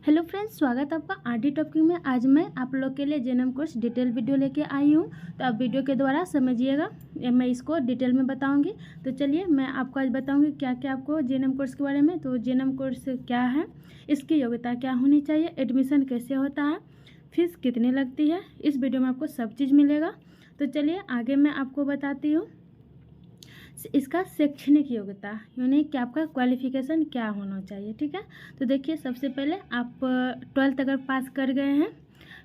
Hello friends, स्वागत है आपका आरडी टॉपिक में। आज मैं आप लोग के लिए जेएनएम कोर्स डिटेल वीडियो लेके आई हूँ, तो आप वीडियो के द्वारा समझिएगा। मैं इसको डिटेल में बताऊंगी। तो चलिए मैं आपको आज बताऊंगी क्या क्या आपको जेएनएम कोर्स के बारे में। तो जेएनएम कोर्स क्या है, इसकी योग्यता क्या होनी चाहिए, एडमिशन कैसे होता है, फीस कितनी लगती है, इस वीडियो में आपको सब चीज़ मिलेगा। तो चलिए आगे मैं आपको बताती हूँ इसका शैक्षणिक योग्यता, यानी कि आपका क्वालिफिकेशन क्या होना चाहिए। ठीक है, तो देखिए सबसे पहले आप 12th अगर पास कर गए हैं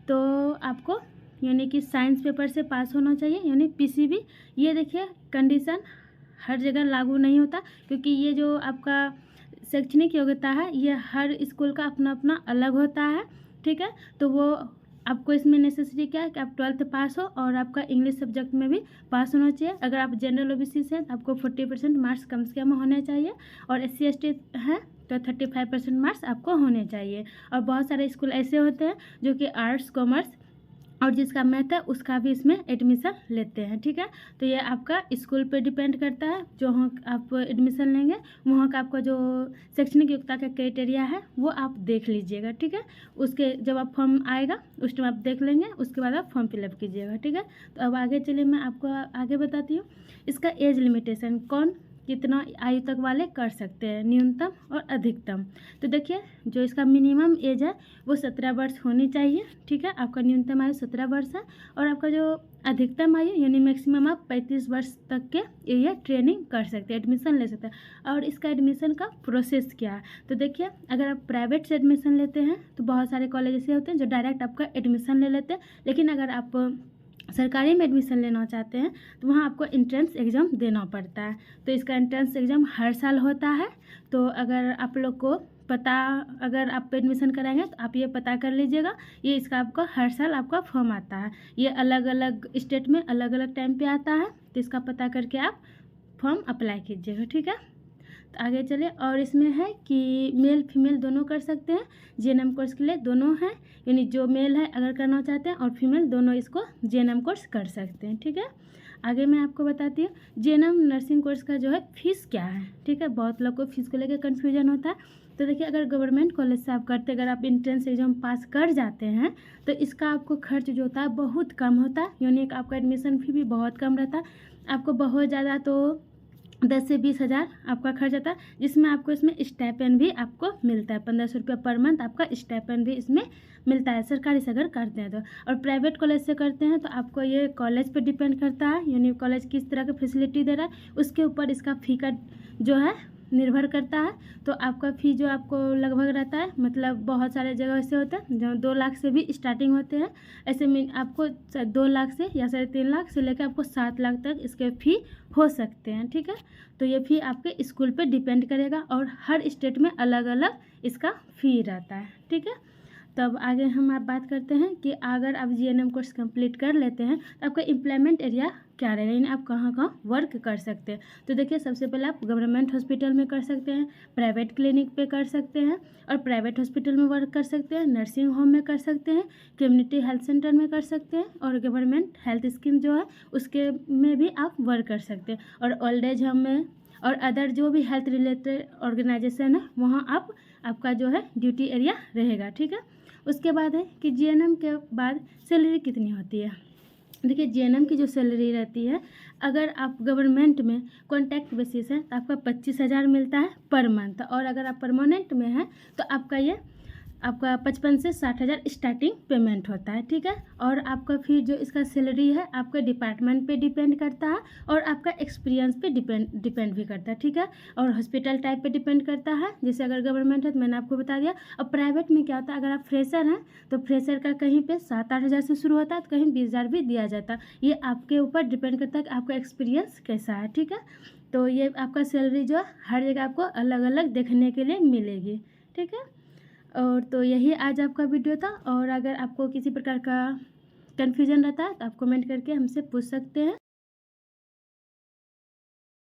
तो आपको यानी कि साइंस पेपर से पास होना चाहिए, यानी पीसीबी। ये देखिए कंडीशन हर जगह लागू नहीं होता, क्योंकि ये जो आपका शैक्षणिक योग्यता है ये हर स्कूल का अपना अपना अलग होता है। ठीक है, तो वो आपको इसमें नेसेसिटी क्या है कि आप 12th पास हो और आपका इंग्लिश सब्जेक्ट में भी पास होना चाहिए। अगर आप जनरल ओबीसी से हैं तो आपको 40% मार्क्स कम से कम होने चाहिए, और SC ST है तो 35% मार्क्स आपको होने चाहिए। और बहुत सारे स्कूल ऐसे होते हैं जो कि आर्ट्स, कॉमर्स और जिसका मैथ है उसका भी इसमें एडमिशन लेते हैं। ठीक है, तो ये आपका स्कूल पे डिपेंड करता है, जो आप एडमिशन लेंगे वहाँ का आपका जो शैक्षणिक योग्यता का क्राइटेरिया है वो आप देख लीजिएगा। ठीक है, उसके जब आप फॉर्म आएगा उस टाइम आप देख लेंगे, उसके बाद आप फॉर्म फिलअप कीजिएगा। ठीक है, तो अब आगे चलिए मैं आपको आगे बताती हूँ इसका एज लिमिटेशन, कौन कितना आयु तक वाले कर सकते हैं, न्यूनतम और अधिकतम। तो देखिए जो इसका मिनिमम एज है वो 17 वर्ष होनी चाहिए। ठीक है, आपका न्यूनतम आयु 17 वर्ष है, और आपका जो अधिकतम आयु यानी मैक्सिमम आप 35 वर्ष तक के ये ट्रेनिंग कर सकते हैं, एडमिशन ले सकते हैं। और इसका एडमिशन का प्रोसेस क्या है, तो देखिए अगर आप प्राइवेट से एडमिशन लेते हैं तो बहुत सारे कॉलेज ऐसे होते हैं जो डायरेक्ट आपका एडमिशन ले लेते हैं, लेकिन अगर आप सरकारी में एडमिशन लेना चाहते हैं तो वहाँ आपको एंट्रेंस एग्ज़ाम देना पड़ता है। तो इसका एंट्रेंस एग्ज़ाम हर साल होता है। तो अगर आप लोग को पता, अगर आप एडमिशन कराएंगे तो आप ये पता कर लीजिएगा, ये इसका आपका हर साल आपका फॉर्म आता है। ये अलग अलग स्टेट में अलग अलग टाइम पे आता है, तो इसका पता करके आप फॉर्म अप्लाई कीजिएगा। ठीक है, तो आगे चलिए। और इसमें है कि मेल फीमेल दोनों कर सकते हैं, जेएनएम कोर्स के लिए दोनों हैं, यानी जो मेल है अगर करना चाहते हैं और फीमेल दोनों इसको जेएनएम कोर्स कर सकते हैं। ठीक है, आगे मैं आपको बताती हूँ जेएनएम नर्सिंग कोर्स का जो है फीस क्या है। ठीक है, बहुत लोग को फीस को लेकर कन्फ्यूजन होता है। तो देखिए अगर गवर्नमेंट कॉलेज से आप करते, अगर आप एंट्रेंस एग्जाम पास कर जाते हैं तो इसका आपको खर्च जो होता है बहुत कम होता है, यानी आपका एडमिशन फी भी बहुत कम रहता है। आपको बहुत ज़्यादा तो 10 से 20 हज़ार आपका खर्च आता है, जिसमें आपको इसमें स्टाइपेंड भी आपको मिलता है। 1500 रुपया पर मंथ आपका स्टाइपेंड भी इसमें मिलता है, सरकारी से अगर करते हैं तो। और प्राइवेट कॉलेज से करते हैं तो आपको ये कॉलेज पे डिपेंड करता है, यानी कॉलेज किस तरह की फैसिलिटी दे रहा है उसके ऊपर इसका फ़ी का जो है निर्भर करता है। तो आपका फ़ी जो आपको लगभग रहता है, मतलब बहुत सारे जगह ऐसे होते हैं जहाँ 2 लाख से भी स्टार्टिंग होते हैं, ऐसे में आपको 2 लाख से या 3.5 लाख से लेकर आपको 7 लाख तक इसके फ़ी हो सकते हैं। ठीक है, तो ये फ़ी आपके स्कूल पे डिपेंड करेगा, और हर स्टेट में अलग अलग इसका फ़ी रहता है। ठीक है, तब आगे हम आप बात करते हैं कि अगर आप जेएनएम कोर्स कंप्लीट कर लेते हैं तो आपका एम्प्लॉयमेंट एरिया क्या रहेगा, यानी आप कहाँ कहाँ वर्क कर सकते हैं। तो देखिए सबसे पहले आप गवर्नमेंट हॉस्पिटल में कर सकते हैं, प्राइवेट क्लिनिक पे कर सकते हैं और प्राइवेट हॉस्पिटल में वर्क कर सकते हैं, नर्सिंग होम में कर सकते हैं, कम्युनिटी हेल्थ सेंटर में कर सकते हैं, और गवर्नमेंट हेल्थ स्कीम जो है उसके में भी आप वर्क कर सकते हैं, और ओल्ड एज होम में और अदर जो भी हेल्थ रिलेटेड ऑर्गेनाइजेशन है वहाँ आपका जो है ड्यूटी एरिया रहेगा। ठीक है, उसके बाद है कि जेएनएम के बाद सैलरी कितनी होती है। देखिए जेएनएम की जो सैलरी रहती है, अगर आप गवर्नमेंट में कॉन्ट्रैक्ट बेसिस है तो आपका 25,000 मिलता है पर मंथ, और अगर आप परमानेंट में हैं तो आपका 55 से 60,000 स्टार्टिंग पेमेंट होता है। ठीक है, और आपका फिर जो इसका सैलरी है आपके डिपार्टमेंट पे डिपेंड करता है, और आपका एक्सपीरियंस पे डिपेंड भी करता है। ठीक है, और हॉस्पिटल टाइप पे डिपेंड करता है, जैसे अगर गवर्नमेंट है तो मैंने आपको बता दिया। और प्राइवेट में क्या होता है, अगर आप फ्रेशर हैं तो फ्रेशर का कहीं पे 7-8 हज़ार से शुरू होता है, तो कहीं 20,000 भी दिया जाता है। ये आपके ऊपर डिपेंड करता है कि आपका एक्सपीरियंस कैसा है। ठीक है, तो ये आपका सैलरी जो है हर जगह आपको अलग अलग देखने के लिए मिलेगी। ठीक है, और तो यही आज आपका वीडियो था, और अगर आपको किसी प्रकार का कन्फ्यूजन रहता है तो आप कमेंट करके हमसे पूछ सकते हैं।